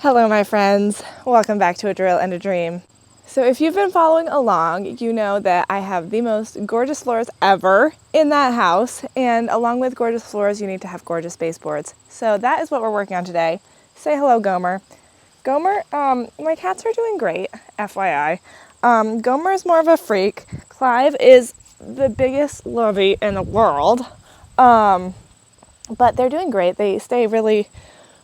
Hello my friends, welcome back to A Drill and a Dream. So if you've been following along, you know that I have the most gorgeous floors ever in that house, and along with gorgeous floors you need to have gorgeous baseboards. So that is what we're working on today. Say hello Gomer. Gomer, my cats are doing great, FYI. Gomer is more of a freak. Clive is the biggest lovey in the world, but they're doing great. They stay really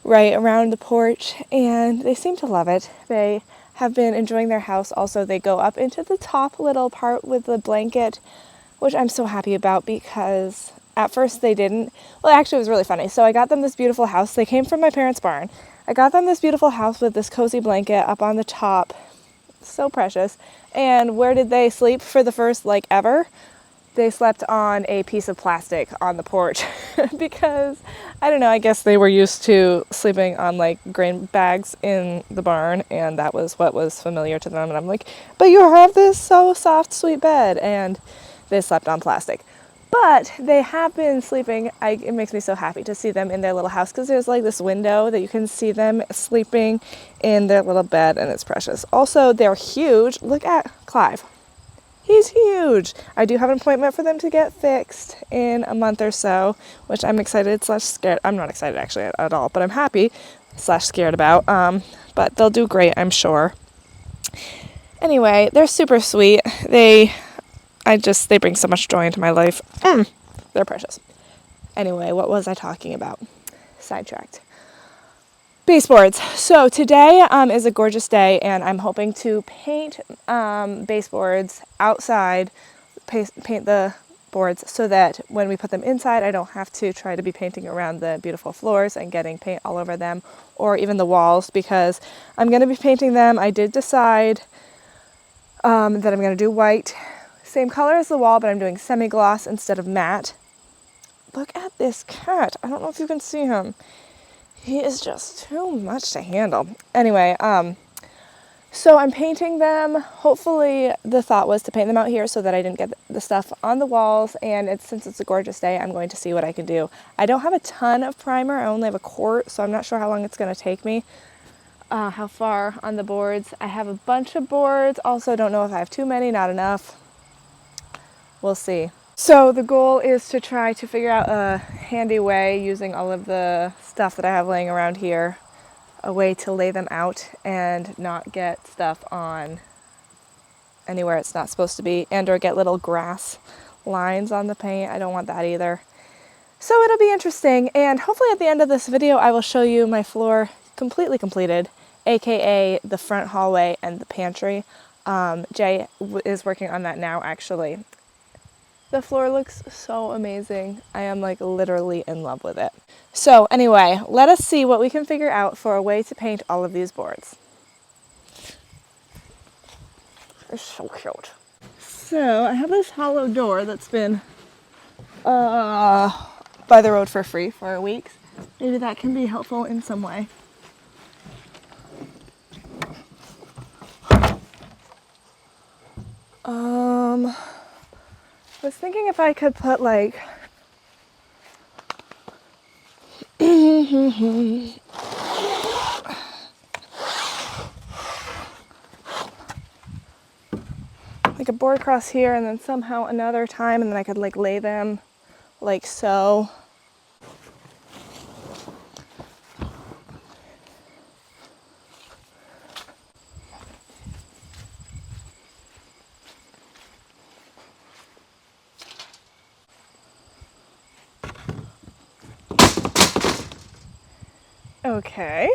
right around the porch and they seem to love it. They have been enjoying their house. Also, they go up into the top little part with the blanket, which I'm so happy about because at first they didn't. Well, actually it was really funny. So I got them this beautiful house. They came from my parents' barn. I got them this beautiful house with this cozy blanket up on the top. So precious. And where did they sleep for the first ever? They slept on a piece of plastic on the porch because, I don't know, I guess they were used to sleeping on grain bags in the barn, and that was what was familiar to them. And I'm like, but you have this so soft, sweet bed, and they slept on plastic. But they have been sleeping. It makes me so happy to see them in their little house because there's this window that you can see them sleeping in their little bed, and it's precious. Also, they're huge. Look at Clive. He's huge. I do have an appointment for them to get fixed in a month or so, which I'm excited / scared. I'm not excited actually at all, but I'm happy / scared about. But they'll do great, I'm sure. Anyway, they're super sweet. They bring so much joy into my life. They're precious. Anyway, what was I talking about? Sidetracked. Baseboards. So today is a gorgeous day and I'm hoping to paint baseboards outside, paint the boards so that when we put them inside I don't have to try to be painting around the beautiful floors and getting paint all over them or even the walls because I'm going to be painting them. I did decide that I'm going to do white, same color as the wall, but I'm doing semi-gloss instead of matte. Look at this cat. I don't know if you can see him. He is just too much to handle. Anyway, so I'm painting them. Hopefully the thought was to paint them out here so that I didn't get the stuff on the walls, and since it's a gorgeous day, I'm going to see what I can do. I don't have a ton of primer. I only have a quart, so I'm not sure how long it's going to take me. How far on the boards. I have a bunch of boards. Also, don't know if I have too many, not enough. We'll see. So the goal is to try to figure out a handy way using all of the stuff that I have laying around here, a way to lay them out and not get stuff on anywhere it's not supposed to be, and or get little grass lines on the paint. I don't want that either. So it'll be interesting, and hopefully at the end of this video I will show you my floor completely completed, aka the front hallway and the pantry. Jay is working on that now actually. The floor looks so amazing. I am literally in love with it. So anyway, let us see what we can figure out for a way to paint all of these boards. They're so cute. So I have this hollow door that's been by the road for free for weeks. Maybe that can be helpful in some way. I was thinking if I could put like a board across here and then somehow another time, and then I could lay them like so. Okay,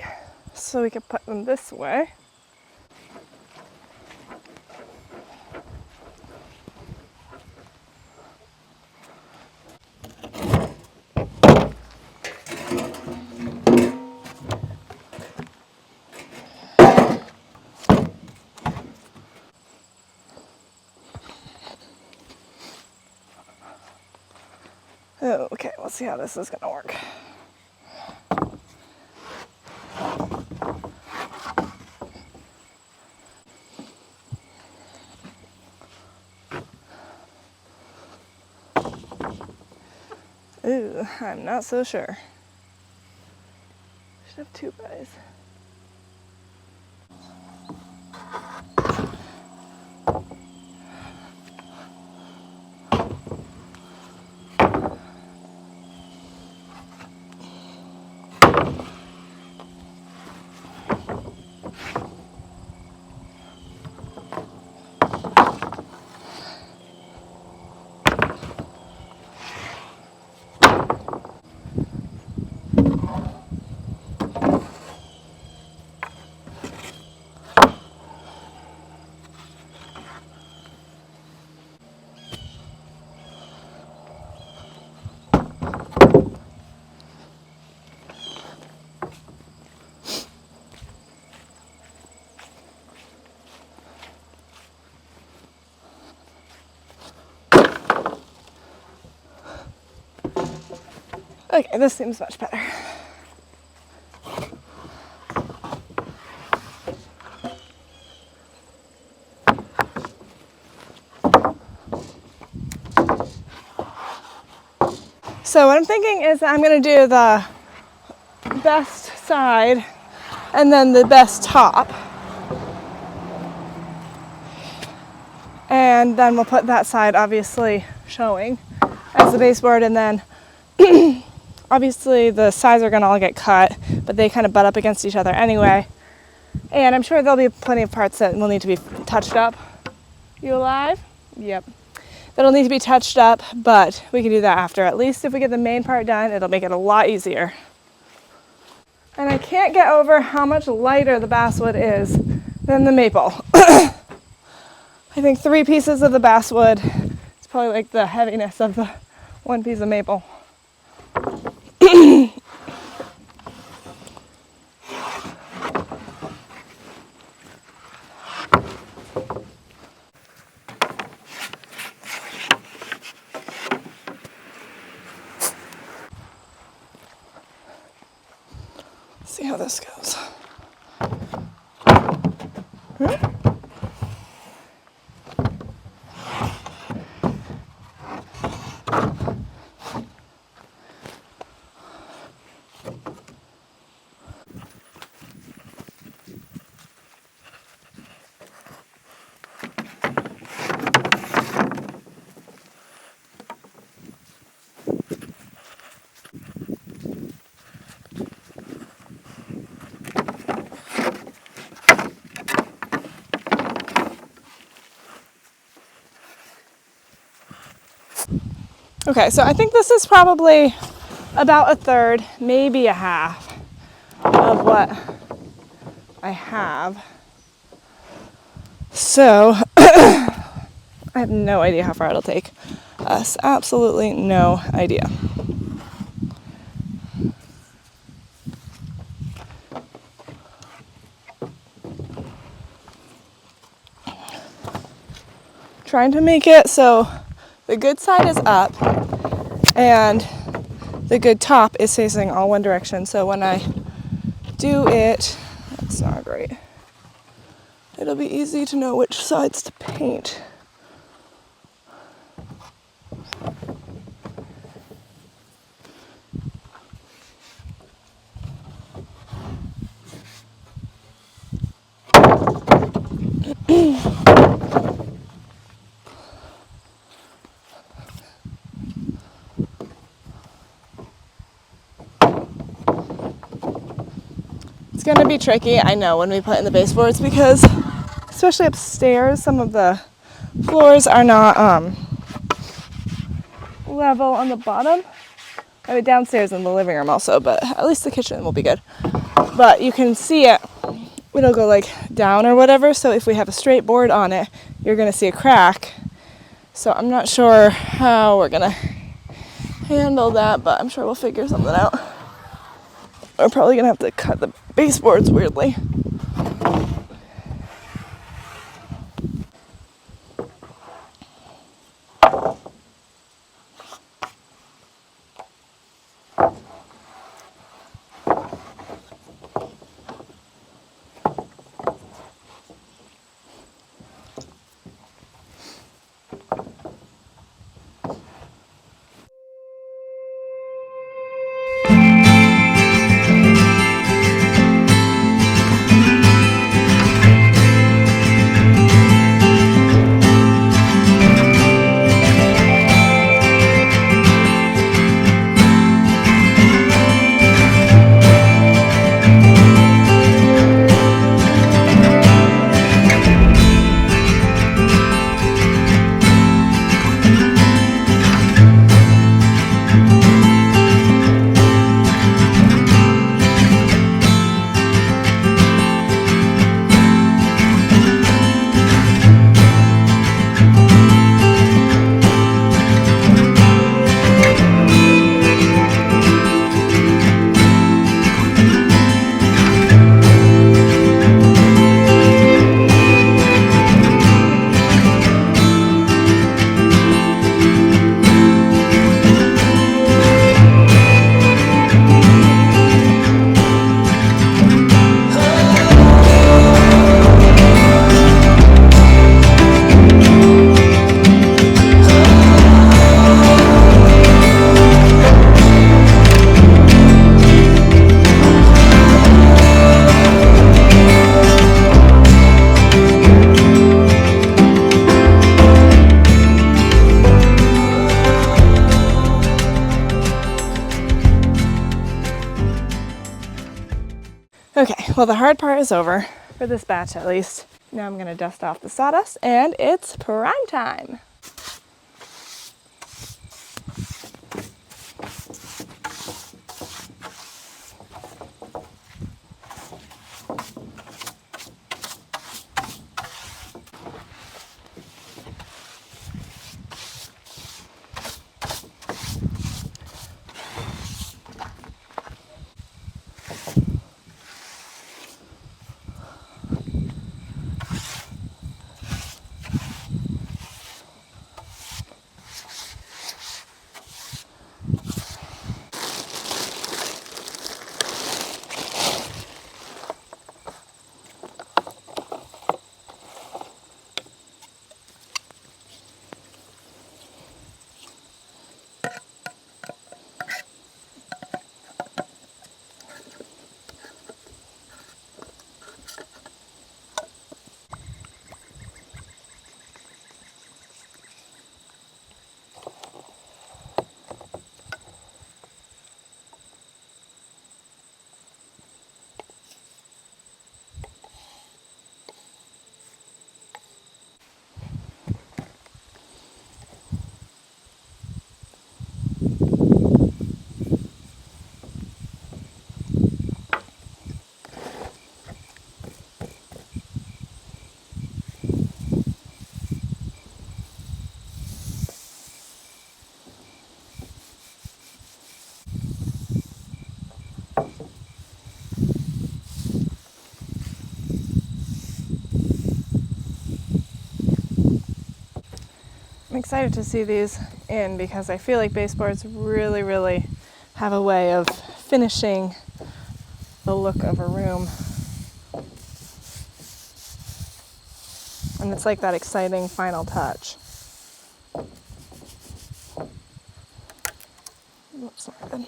so we could put them this way. Okay, let's see how this is gonna work. Ooh, I'm not so sure. Should have two guys. Okay, this seems much better. So what I'm thinking is I'm going to do the best side and then the best top. And then we'll put that side obviously showing as the baseboard, and then obviously the sides are going to all get cut, but they kind of butt up against each other anyway. And I'm sure there'll be plenty of parts that will need to be touched up. You alive? Yep. That'll need to be touched up, but we can do that after. At least if we get the main part done, it'll make it a lot easier. And I can't get over how much lighter the basswood is than the maple. I think 3 pieces of the basswood is probably like the heaviness of the 1 piece of maple. See how this goes. Okay, so I think this is probably about 1/3, maybe a half of what I have. So I have no idea how far it'll take us. Absolutely no idea. Trying to make it so the good side is up and the good top is facing all one direction. So when I do it, that's not great. It'll be easy to know which sides to paint. It's gonna be tricky, I know, when we put in the baseboards, because especially upstairs, some of the floors are not level on the bottom. I mean, downstairs in the living room also, but at least the kitchen will be good. But you can see it, it'll go like down or whatever, so if we have a straight board on it, you're gonna see a crack. So I'm not sure how we're gonna handle that, but I'm sure we'll figure something out. We're probably gonna have to cut the baseboards weirdly. well, the hard part is over, for this batch at least. Now I'm gonna dust off the sawdust and it's prime time. I'm excited to see these in because I feel like baseboards really have a way of finishing the look of a room. And it's like that exciting final touch. That's not good.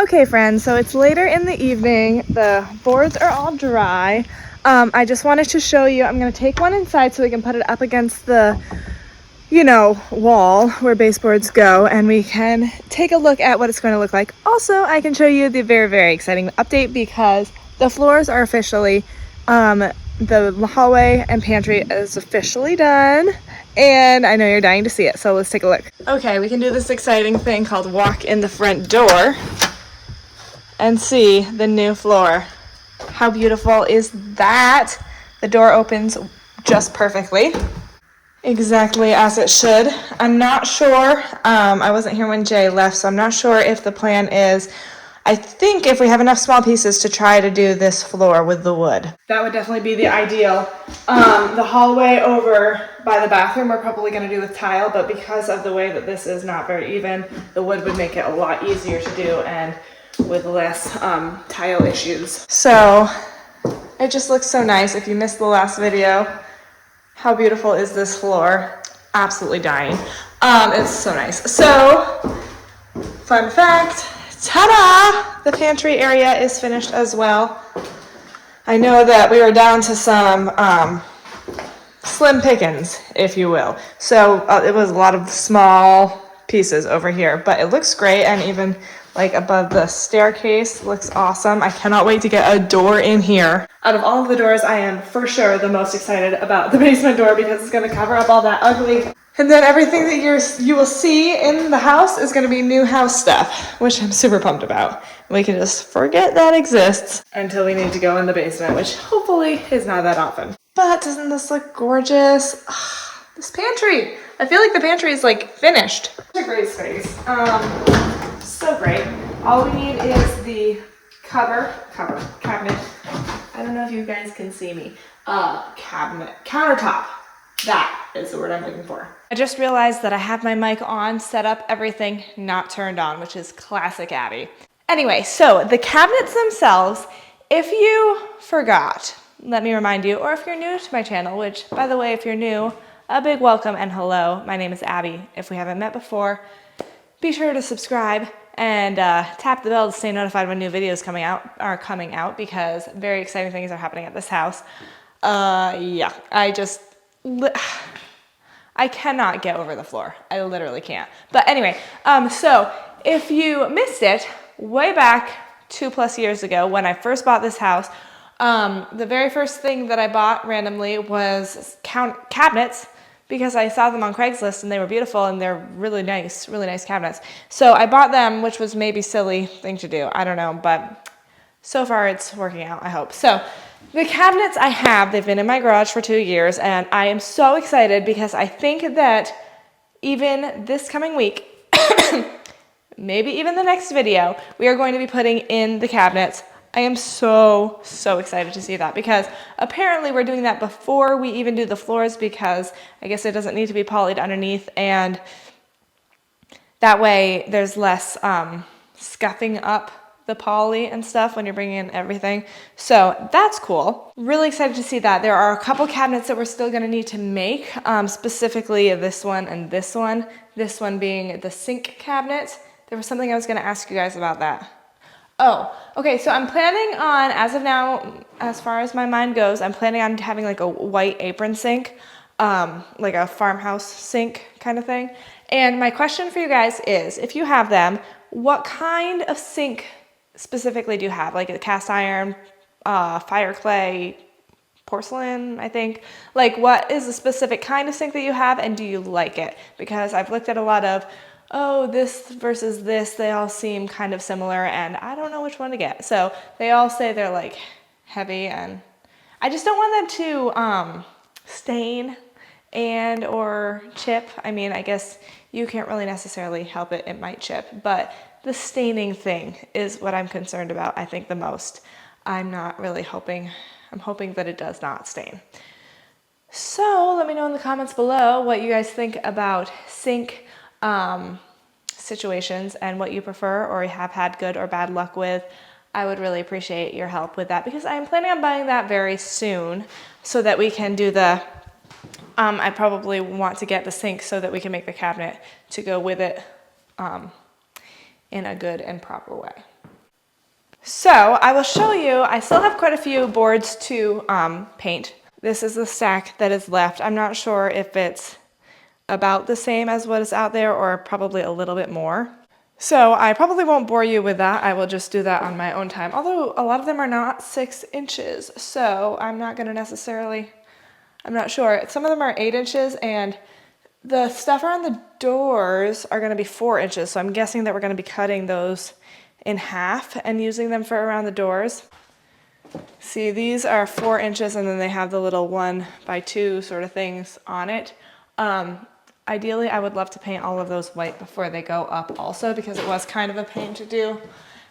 Okay, friends, so it's later in the evening. The boards are all dry. I just wanted to show you, I'm going to take one inside so we can put it up against the, wall where baseboards go, and we can take a look at what it's going to look like. Also, I can show you the very, very exciting update because the floors are officially, the hallway and pantry is officially done, and I know you're dying to see it, so let's take a look. Okay, we can do this exciting thing called walk in the front door and see the new floor. How beautiful is that? The door opens just perfectly, exactly as it should. I'm not sure, I wasn't here when Jay left, so I'm not sure if the plan is, I think if we have enough small pieces to try to do this floor with the wood. That would definitely be the ideal. The hallway over by the bathroom we're probably going to do with tile, but because of the way that this is not very even, the wood would make it a lot easier to do and with less tile issues. So it just looks so nice. If you missed the last video, how beautiful is this floor? Absolutely dying. It's so nice. So fun fact, ta-da! The pantry area is finished as well. I know that we were down to some slim pickings, if you will. So it was a lot of small pieces over here, but it looks great, and even like above the staircase looks awesome. I cannot wait to get a door in here. Out of all of the doors, I am for sure the most excited about the basement door because it's going to cover up all that ugly. And then everything that you will see in the house is going to be new house stuff, which I'm super pumped about. We can just forget that exists until we need to go in the basement, which hopefully is not that often. But doesn't this look gorgeous? This pantry. I feel like the pantry is like finished. Such a great space. So great. All we need is the cabinet. I don't know if you guys can see me. Countertop. That is the word I'm looking for. I just realized that I have my mic on, set up, everything not turned on, which is classic Abby. Anyway, so the cabinets themselves, if you forgot, let me remind you, or if you're new to my channel, which by the way, if you're new, a big welcome and hello. My name is Abby. If we haven't met before, be sure to subscribe and tap the bell to stay notified when new videos are coming out because very exciting things are happening at this house. Yeah, I cannot get over the floor. I literally can't. But anyway, so if you missed it, way back 2+ years ago when I first bought this house, the very first thing that I bought randomly was cabinets because I saw them on Craigslist and they were beautiful and they're really nice cabinets. So I bought them, which was maybe a silly thing to do. I don't know, but so far it's working out, I hope. So the cabinets I have, they've been in my garage for 2 years and I am so excited because I think that even this coming week, maybe even the next video, we are going to be putting in the cabinets. I am so excited to see that because apparently we're doing that before we even do the floors because I guess it doesn't need to be polyed underneath, and that way there's less scuffing up the poly and stuff when you're bringing in everything. So that's cool. Really excited to see that. There are a couple cabinets that we're still going to need to make, specifically this one and this one. This one being the sink cabinet. There was something I was going to ask you guys about that. Oh, okay, so I'm planning on, as of now, as far as my mind goes, I'm planning on having like a white apron sink, like a farmhouse sink kind of thing. And my question for you guys is, if you have them, what kind of sink specifically do you have? Like a cast iron, fire clay, porcelain, I think. Like what is the specific kind of sink that you have and do you like it? Because I've looked at a lot of, oh, this versus this, they all seem kind of similar and I don't know which one to get. So they all say they're like heavy and I just don't want them to stain and or chip. I mean, I guess you can't really necessarily help it, it might chip, but the staining thing is what I'm concerned about, I think the most. I'm hoping that it does not stain. So let me know in the comments below what you guys think about sink situations and what you prefer or have had good or bad luck with. I would really appreciate your help with that because I'm planning on buying that very soon so that we can do the, I probably want to get the sink so that we can make the cabinet to go with it in a good and proper way. So I will show you, I still have quite a few boards to paint. This is the stack that is left. I'm not sure if it's about the same as what is out there or probably a little bit more. So I probably won't bore you with that. I will just do that on my own time. Although a lot of them are not 6 inches, so I'm not gonna necessarily, I'm not sure. Some of them are 8 inches and the stuff around the doors are gonna be 4 inches. So I'm guessing that we're gonna be cutting those in half and using them for around the doors. See, these are 4 inches and then they have the little 1x2 sort of things on it. Ideally, I would love to paint all of those white before they go up also, because it was kind of a pain to do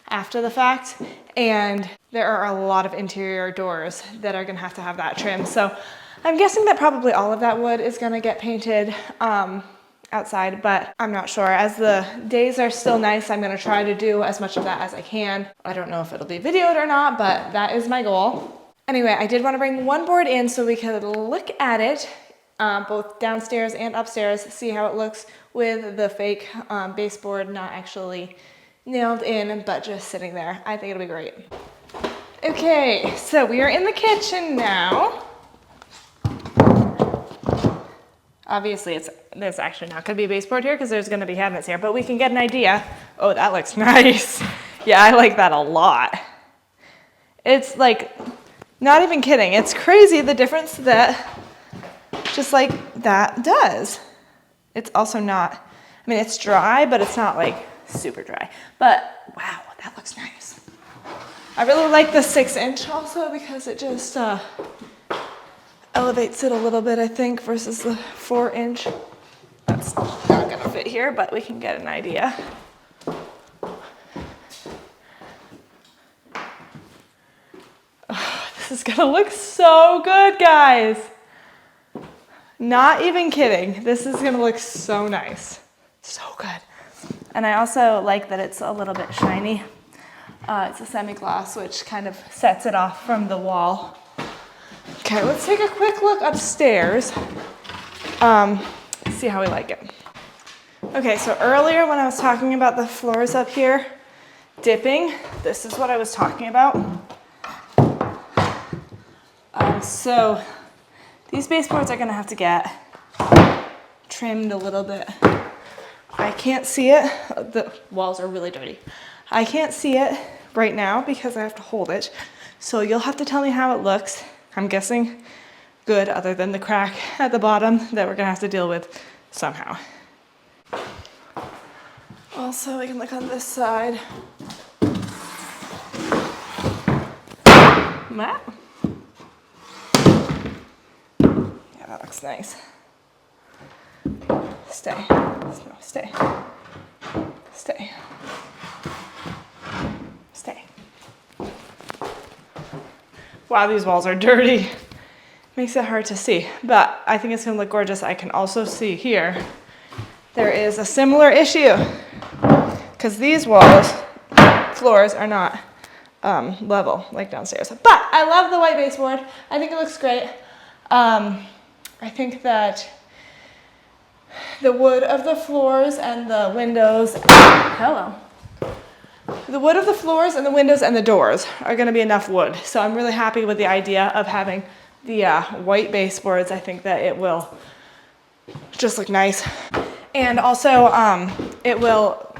after the fact. And there are a lot of interior doors that are gonna have to have that trim. So I'm guessing that probably all of that wood is gonna get painted outside, but I'm not sure. As the days are still nice, I'm gonna try to do as much of that as I can. I don't know if it'll be videoed or not, but that is my goal. Anyway, I did want to bring one board in so we could look at it, both downstairs and upstairs, see how it looks with the fake baseboard not actually nailed in, but just sitting there. I think it'll be great. Okay, so we are in the kitchen now. Obviously, there's actually not going to be a baseboard here because there's going to be cabinets here, but we can get an idea. Oh, that looks nice. Yeah, I like that a lot. It's like, not even kidding. It's crazy the difference that just like that does. It's also not, I mean, it's dry, but it's not like super dry. But wow, that looks nice. I really like the 6 inch also because it just, elevates it a little bit, I think, versus the 4 inch. That's not gonna fit here, but we can get an idea. Oh, this is gonna look so good, guys. Not even kidding. This is gonna look so nice. So good. And I also like that it's a little bit shiny. It's a semi-gloss, which kind of sets it off from the wall. Okay, let's take a quick look upstairs. See how we like it. Okay, so earlier when I was talking about the floors up here dipping, this is what I was talking about. So these baseboards are gonna have to get trimmed a little bit. I can't see it. The walls are really dirty. I can't see it right now because I have to hold it. So you'll have to tell me how it looks. I'm guessing good, other than the crack at the bottom that we're gonna have to deal with somehow. Also, we can look on this side. Wow. Yeah, that looks nice. Stay. No, stay. Stay. Stay. Wow, these walls are dirty. Makes it hard to see, but I think it's gonna look gorgeous. I can also see here, there is a similar issue because these floors are not level like downstairs. But I love the white baseboard. I think it looks great. I think that the wood of the floors and the windows, the wood of the floors and the windows and the doors are gonna be enough wood. So I'm really happy with the idea of having the white baseboards. I think that it will just look nice. And also it will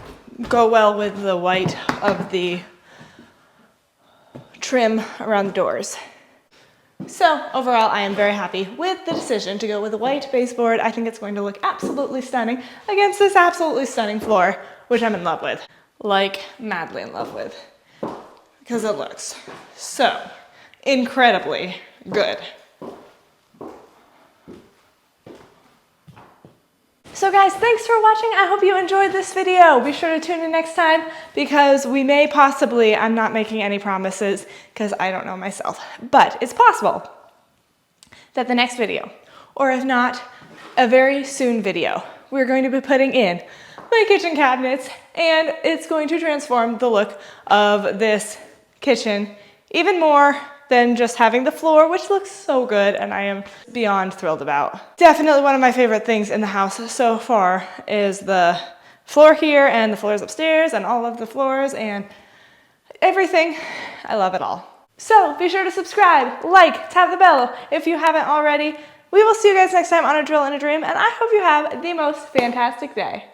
go well with the white of the trim around the doors. So overall, I am very happy with the decision to go with the white baseboard. I think it's going to look absolutely stunning against this absolutely stunning floor, which I'm in love with, like madly in love with, because it looks so incredibly good. So guys, thanks for watching. I hope you enjoyed this video. Be sure to tune in next time because we may possibly, I'm not making any promises because I don't know myself, but it's possible that the next video, or if not, a very soon video, we're going to be putting in my kitchen cabinets and it's going to transform the look of this kitchen even more than just having the floor, which looks so good and I am beyond thrilled about. Definitely one of my favorite things in the house so far is the floor here and the floors upstairs and all of the floors, and everything. I love it all. So be sure to subscribe, like, tap the bell if you haven't already. We will see you guys next time on A Drill and a Dream, and I hope you have the most fantastic day.